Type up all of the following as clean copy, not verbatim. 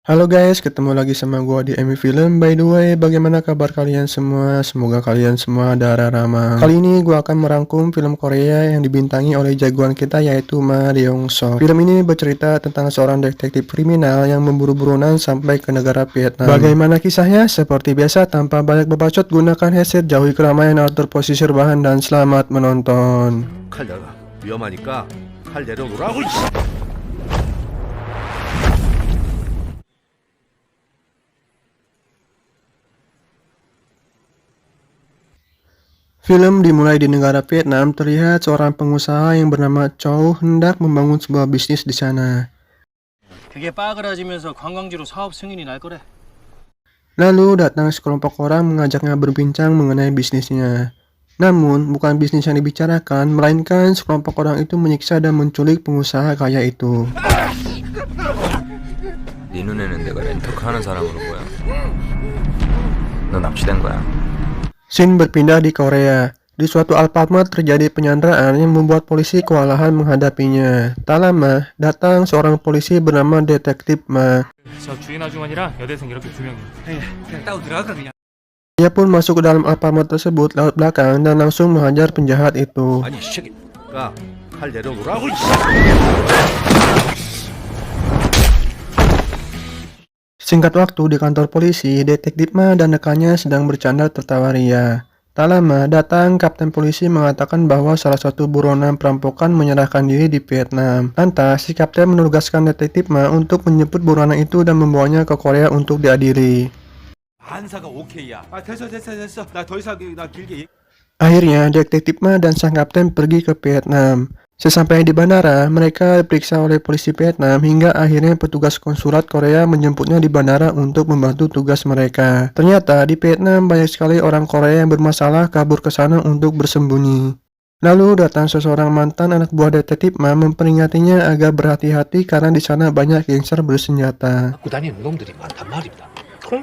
Halo guys, ketemu lagi sama gua di Emi Film. By the way, bagaimana kabar kalian semua? Semoga kalian semua darah-ramah. Kali ini gua akan merangkum film Korea yang dibintangi oleh jagoan kita yaitu Ma Ryong-suk. Film ini bercerita tentang seorang detektif kriminal yang memburu buronan sampai ke negara Vietnam. Bagaimana kisahnya? Seperti biasa, tanpa banyak berbacot, gunakan headset, jauhi keramaian, atur posisi rebahan, dan selamat menonton. 칼 내놔. 위험하니까 칼 내려놓으라고. Film dimulai di negara Vietnam. Terlihat seorang pengusaha yang bernama Chow hendak membangun sebuah bisnis di sana. 그게 빠그라지면서 관광지로 사업 승인이 날 거래. Lalu datang sekelompok orang mengajaknya berbincang mengenai bisnisnya. Namun, bukan bisnis yang dibicarakan, melainkan sekelompok orang itu menyiksa dan menculik pengusaha kaya itu. 네 눈에는 내가 렌터카 하는 사람으로 보여. 너 납치된 거야. Scene berpindah di Korea. Di suatu Alfamart terjadi penyanderaan yang membuat polisi kewalahan menghadapinya. Tak lama, datang seorang polisi bernama Detektif Ma. 저 주인 아주머니랑 여대생 이렇게 두 명이. 그냥 따고 들어갈까 그냥. Ia pun masuk ke dalam Alfamart tersebut lewat belakang dan langsung menghajar penjahat itu. 아니 이 새끼. 야, 칼 내려놓으라고. Singkat waktu di kantor polisi, Detektif Ma dan rekannya sedang bercanda tertawa ria. Tak lama, datang Kapten Polisi mengatakan bahwa salah satu buronan perampokan menyerahkan diri di Vietnam. Lantas, si Kapten menugaskan Detektif Ma untuk menjemput buronan itu dan membawanya ke Korea untuk diadili. 반사가 오케이야. 아 됐어. 나 더 이상 나 길게. Akhirnya, Detektif Ma dan sang Kapten pergi ke Vietnam. Sesampainya di bandara, mereka diperiksa oleh polisi Vietnam hingga akhirnya petugas konsulat Korea menjemputnya di bandara untuk membantu tugas mereka. Ternyata di Vietnam banyak sekali orang Korea yang bermasalah kabur ke sana untuk bersembunyi. Lalu datang seseorang mantan anak buah Detektif Ma memperingatinya agar berhati-hati karena di sana banyak gangster bersenjata. 갖고 다니는 놈들이 많단 말입니다. 총?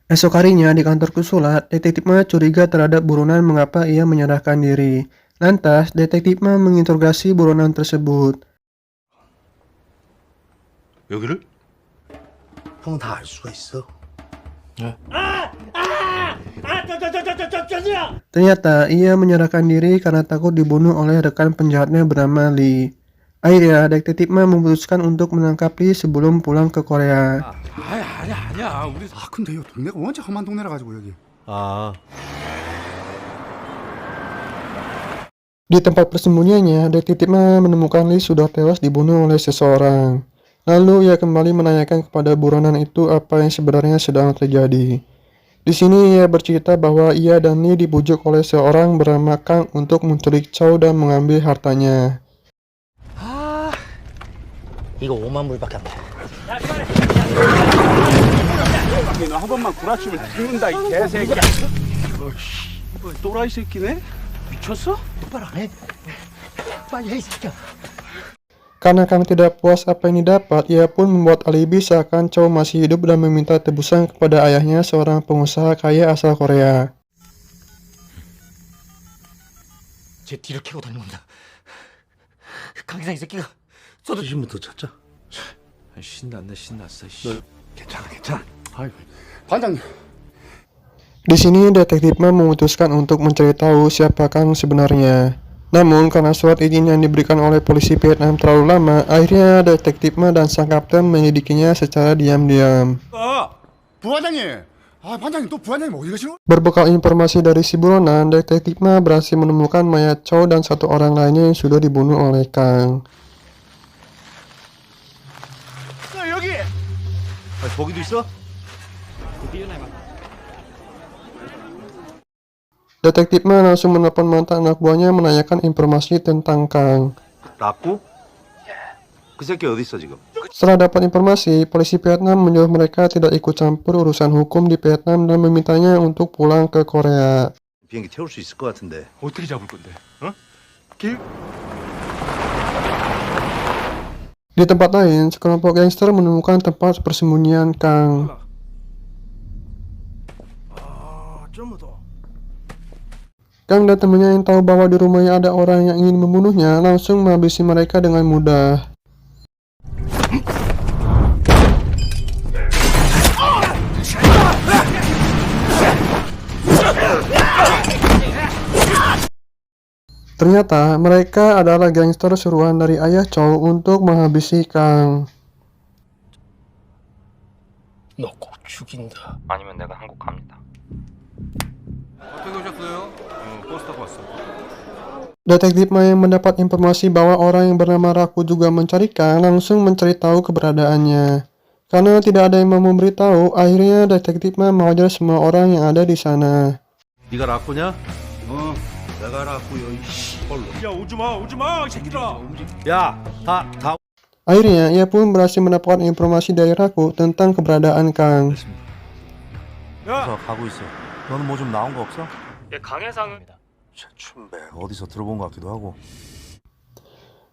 Esok harinya di kantor konsulat, Detektif Ma curiga terhadap buronan mengapa ia menyerahkan diri. Lantas, Detektif Ma menginterogasi buronan tersebut. 여기를? 형 다 알 수가 있어. Ternyata ia menyerahkan diri karena takut dibunuh oleh rekan penjahatnya bernama Lee. Akhirnya, Detektif Ma memutuskan untuk menangkap Lee sebelum pulang ke Korea. 아니야. 우리 근데요, 동네가 원체 험한 동네라 가지고 여기. 아. Di tempat persembunyiannya, Detektif Ma menemukan Lee sudah tewas dibunuh oleh seseorang. Lalu ia kembali menanyakan kepada buronan itu apa yang sebenarnya sedang terjadi. Di sini ia bercerita bahwa ia dan Lee dibujuk oleh seorang bernama Kang untuk menculik Chow dan mengambil hartanya. 이거 5만 불밖에 안 돼. 너한 번만 구라치면 죽는다 이 개새끼야. 또라이 새끼네? 미쳤어? 똑바로 안 해. 빨리 해, 이 새끼야. Karena Kang tidak puas apa yang didapat, ia pun membuat alibi seakan Chow masih hidup dan meminta tebusan kepada ayahnya, seorang pengusaha kaya asal Korea. 제 뒤를 캐고 다니는 겁니다. 강기상 이 새끼가 저도 지금부터 찾자. 신났어. 씨. 괜찮아. 아이고, 반장님. Di sini Detektif Ma memutuskan untuk mencari tahu siapa Kang sebenarnya. Namun karena surat izin yang diberikan oleh polisi Vietnam terlalu lama, akhirnya Detektif Ma dan sang kapten menyelidikinya secara diam-diam. 부반장님. 반장님 또 부반장님 어디 가시노? Berbekal informasi dari si buronan, Detektif Ma berhasil menemukan mayat Chow dan satu orang lainnya yang sudah dibunuh oleh Kang. 여기. 저기도 있어? Detektif Ma langsung menelpon mantan anak buahnya menanyakan informasi tentang Kang. 라꾸? 그 새끼 어디 있어 지금? Setelah dapat informasi, polisi Vietnam menyuruh mereka tidak ikut campur urusan hukum di Vietnam dan memintanya untuk pulang ke Korea. 비행기 태울 수 있을 것 같은데. 어떻게 잡을 건데? 어? Di tempat lain, sekelompok gangster menemukan tempat persembunyian Kang. Kang dan temannya yang tahu bahwa di rumahnya ada orang yang ingin membunuhnya langsung menghabisi mereka dengan mudah. Ternyata mereka adalah gangster suruhan dari ayah Chow untuk menghabisi Kang. 너 꼭 죽인다. 아니면 내가 한국 갑니다. 어떻게 오셨어요? 버스 타고 왔어. Detektif Ma yang mendapat informasi bahwa orang yang bernama Raku juga mencari Kang langsung mencari tahu keberadaannya. Karena tidak ada yang mau memberitahu, akhirnya Detektif Ma mengajar semua orang yang ada di sana. 네가 라꾸냐? 내가 라꾸요 이 씨발로. 야 오지 마, 이 새끼들아. 야, 다. Akhirnya, ia pun berhasil mendapatkan informasi dari Raku tentang keberadaan Kang. 야, 가고 있어. 너는 뭐 좀 나온 거 없어? 예, 강해상입니다. 최춘배 어디서 들어본 것 같기도 하고.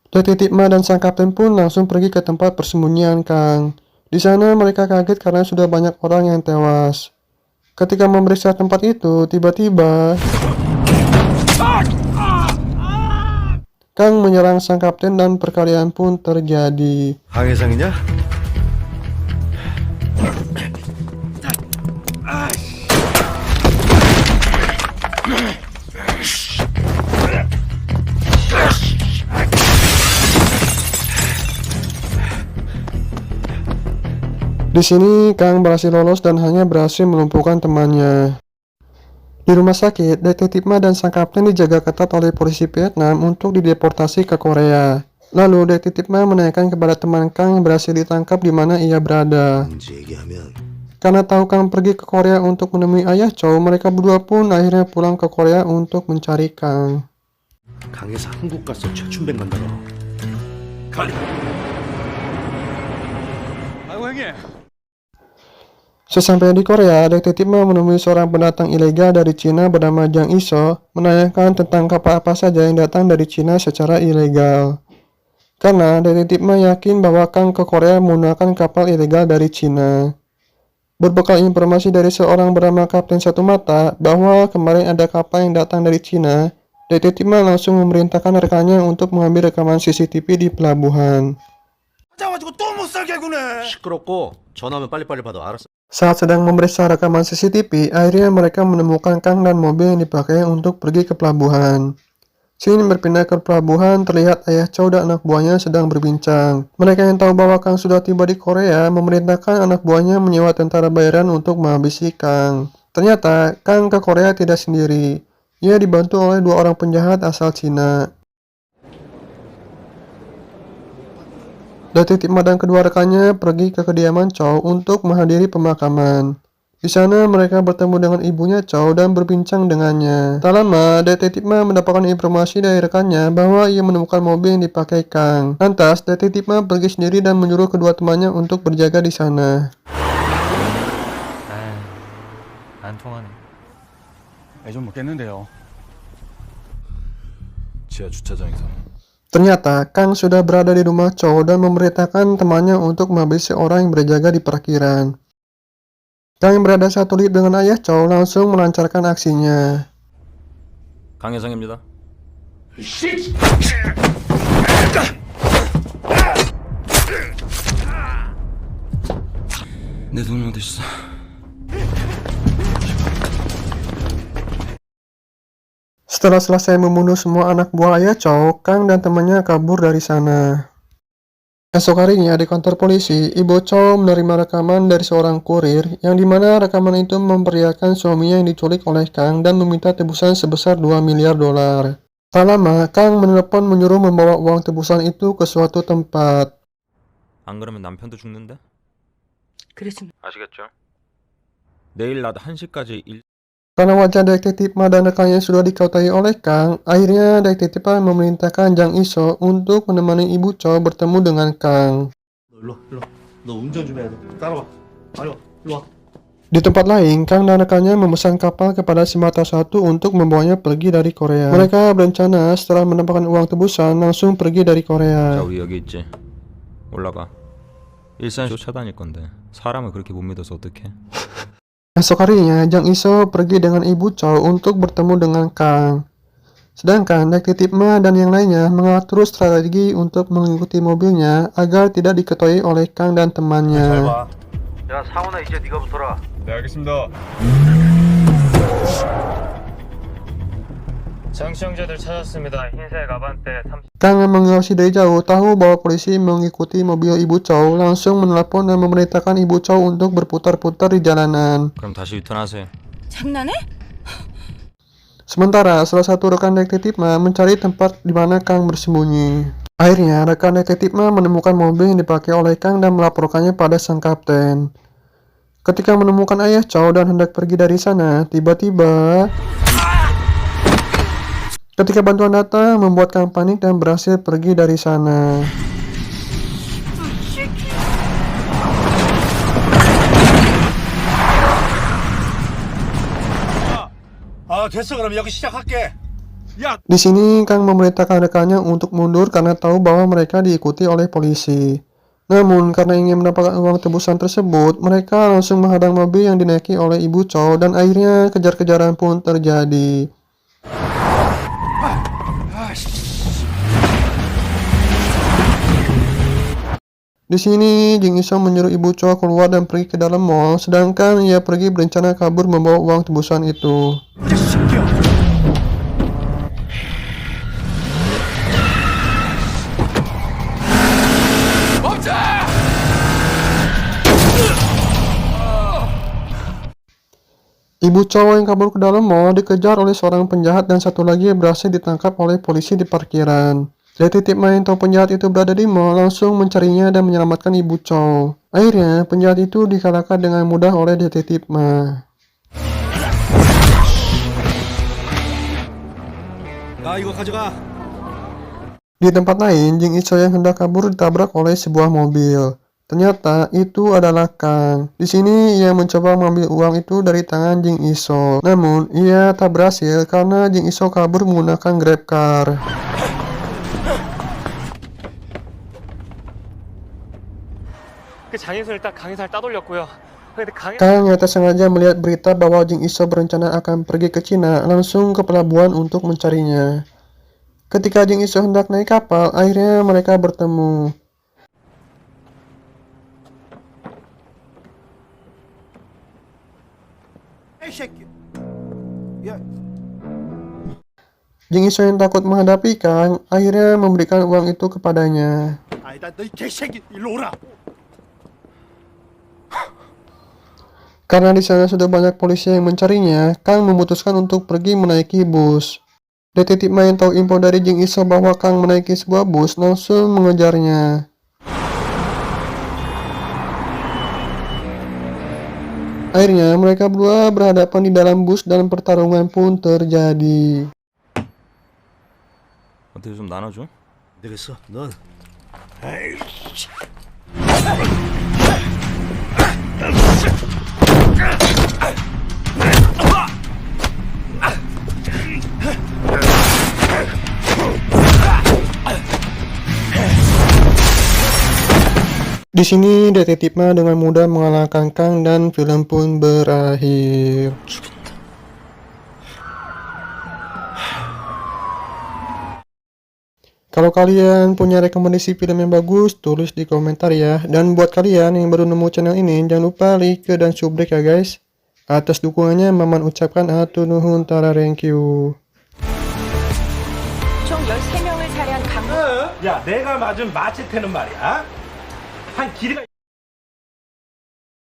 Detektif Ma dan sang kapten pun langsung pergi ke tempat persembunyian Kang. Di sana mereka kaget karena sudah banyak orang yang tewas. Ketika memeriksa tempat itu, tiba-tiba Kang menyerang sang kapten dan perkelahian pun terjadi. 강혜상이냐? Di sini Kang berhasil lolos dan hanya berhasil melumpuhkan temannya. Di rumah sakit, Detektif Ma dan sang kapten dijaga ketat oleh polisi Vietnam untuk dideportasi ke Korea. Lalu Detektif Ma menanyakan kepada teman Kang yang berhasil ditangkap di mana ia berada. Karena tahu Kang pergi ke Korea untuk menemui ayah Chow, mereka berdua pun akhirnya pulang ke Korea untuk mencari Kang. 강혜상 한국 가서 최춘배 간다고. 가. 아이고 형님. Sesampainya di Korea, Detektif Ma menemui seorang pendatang ilegal dari Cina bernama Jang Iso, menanyakan tentang kapal apa saja yang datang dari Cina secara ilegal. Karena Detektif Ma yakin bahwa Kang ke Korea menggunakan kapal ilegal dari Cina. Berbekal informasi dari seorang bernama Kapten Satu Mata bahwa kemarin ada kapal yang datang dari Cina, Detektif Ma langsung memerintahkan rekannya untuk mengambil rekaman CCTV di pelabuhan. 시끄럽고 전화하면 빨리빨리 받아. 알았어. Saat sedang memeriksa rekaman CCTV, akhirnya mereka menemukan Kang dan mobil yang dipakai untuk pergi ke pelabuhan. Scene berpindah ke pelabuhan, terlihat ayah Chow dan anak buahnya sedang berbincang. Mereka yang tahu bahwa Kang sudah tiba di Korea memerintahkan anak buahnya menyewa tentara bayaran untuk menghabisi Kang. Ternyata Kang ke Korea tidak sendiri. Ia dibantu oleh dua orang penjahat asal Cina. Detektif Ma dan kedua rekannya pergi ke kediaman Chow untuk menghadiri pemakaman. Di sana mereka bertemu dengan ibunya Chow dan berbincang dengannya. Tak lama, Detektif Ma mendapatkan informasi dari rekannya bahwa ia menemukan mobil yang dipakai Kang. Lantas, Detektif Ma pergi sendiri dan menyuruh kedua temannya untuk berjaga di sana. 안 통하네. 좀 먹겠는데요. 지하 주차장에서. Ternyata, Kang sudah berada di rumah Chow dan memerintahkan temannya untuk menghabisi orang yang berjaga di parkiran. Kang yang berada satu lift dengan ayah Chow langsung melancarkan aksinya. 강혜성입니다. 내 돈 어디 있어? Setelah selesai membunuh semua anak buah ayah Chow, Kang dan temannya kabur dari sana. Esok harinya di kantor polisi, Ibu Chow menerima rekaman dari seorang kurir yang dimana rekaman itu memperlihatkan suaminya yang diculik oleh Kang dan meminta tebusan sebesar 2 miliar dolar. Tak lama, Kang menelepon menyuruh membawa uang tebusan itu ke suatu tempat. 안 그러면 남편도 죽는데? 그랬으면 아시겠죠? 내일 낮 1시까지 Karena wajah Detektif Ma dan rekannya sudah diketahui oleh Kang, akhirnya Detektif Ma memerintahkan Jang Iso untuk menemani Ibu Chow bertemu dengan Kang. 일로 와. 너 운전 좀 해야 돼. 따라와. 빨리 와. 일로 와. Di tempat lain, Kang dan rekannya memesan kapal kepada si mata satu untuk membawanya pergi dari Korea. Mereka berencana setelah mendapatkan uang tebusan langsung pergi dari 자, Korea. 우리 여기 있지. 올라가. 일산 쫓아다닐 건데 사람을 그렇게 못 믿어서 어떡해? Esok harinya, Jang Iso pergi dengan Ibu Chow untuk bertemu dengan Kang. Sedangkan Detektif Ma dan yang lainnya mengatur strategi untuk mengikuti mobilnya agar tidak diketahui oleh Kang dan temannya. 야 상훈아 이제 네가 붙어라. 네, 알겠습니다. 장시형제들 찾았습니다. 흰색 아반떼 30. Kang yang mengawasi dari jauh tahu bahwa polisi mengikuti mobil Ibu Chow, langsung menelepon dan memerintahkan Ibu Chow untuk berputar-putar di jalanan. 그럼 다시 유턴하세요. 장난해? Sementara salah satu rekan detektif Ma mencari tempat di mana Kang bersembunyi. Akhirnya rekan detektif Ma menemukan mobil yang dipakai oleh Kang dan melaporkannya pada sang kapten. Ketika menemukan ayah Chow dan hendak pergi dari sana, tiba-tiba ketika bantuan datang membuat Kang panik dan berhasil pergi dari sana. 됐어. 그럼 여기 시작할게. 야, Di sini Kang memerintahkan rekannya untuk mundur karena tahu bahwa mereka diikuti oleh polisi. Namun karena ingin mendapatkan uang tebusan tersebut, mereka langsung menghadang mobil yang dinaiki oleh Ibu Chow dan akhirnya kejar-kejaran pun terjadi. Di sini Jing Isong menyuruh Ibu Chow keluar dan pergi ke dalam mall, sedangkan ia pergi berencana kabur membawa uang tebusan itu. Ibu Chow yang kabur ke dalam mall dikejar oleh seorang penjahat dan satu lagi berhasil ditangkap oleh polisi di parkiran. Detektif Ma yang tahu penjahat itu berada di mall langsung mencarinya dan menyelamatkan Ibu Chow. Akhirnya penjahat itu dikalahkan dengan mudah oleh detektif Ma. 나 이거 가져가. Di tempat lain, Jing Isong yang hendak kabur ditabrak oleh sebuah mobil. Ternyata itu adalah Kang. Di sini ia mencoba mengambil uang itu dari tangan Jing Isong. Namun ia tak berhasil karena Jing Isong kabur menggunakan Grab Car. 그 장인선을 딱 강의사를 따돌렸고요. 근데 강의 Kang yang tak sengaja melihat berita bahwa Jing Isong berencana akan pergi ke Cina, langsung ke pelabuhan untuk mencarinya. Ketika Jing Isong hendak naik kapal, akhirnya mereka bertemu. 이 새끼. 야, Jing Isong yang takut menghadapi Kang, akhirnya memberikan uang itu kepadanya. 아니다. 너 이 개새끼 일로 오라. Karena di sana sudah banyak polisi yang mencarinya, Kang memutuskan untuk pergi menaiki bus. Detektif Ma yang tahu info dari Jing Isong bahwa Kang menaiki sebuah bus langsung mengejarnya. Akhirnya mereka berdua berhadapan di dalam bus dan pertarungan pun terjadi. 어떻게 좀 나눠줘? 되겠어. 넌. Di sini detektif Ma dengan mudah mengalahkan Kang dan film pun berakhir. Kalau kalian punya rekomendasi film yang bagus, tulis di komentar ya. Dan buat kalian yang baru nemu channel ini, jangan lupa like dan subscribe ya guys. Atas dukungannya, Maman ucapkan hatur nuhun tara thank you. 총 13명을 살해한 강 야, 내가 맞은 마체테는 말이야. 한 길이가